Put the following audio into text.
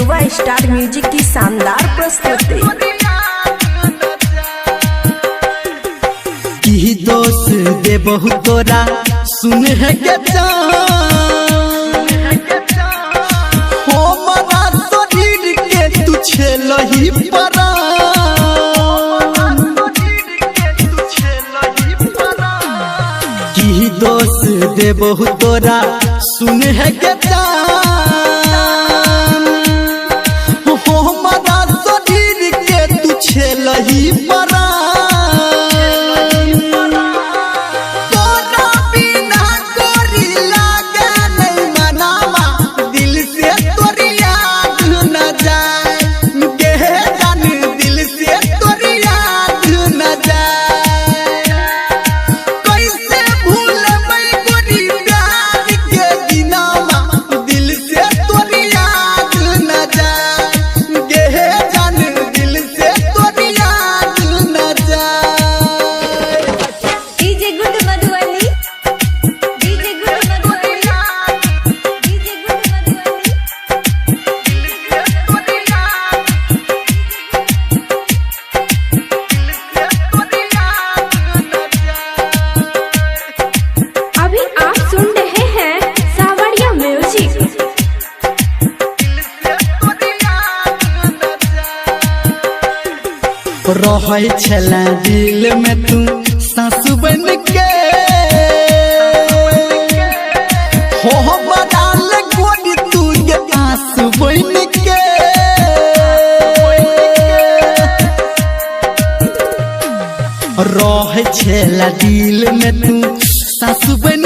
युवा star music की शानदार प्रस्तुति। की दोस्त दे बहु तोरा सुन है के हो मरा शरीर के तू छेलही परा की दोस्त दे बहु तोरा सुन है के हो मरा शरीर के तू छेलही परा रहे छला दिल में तू सासु बन के हो बदाल गोदी तू ये आंसू बन के रहे छला दिल में तू सासु बन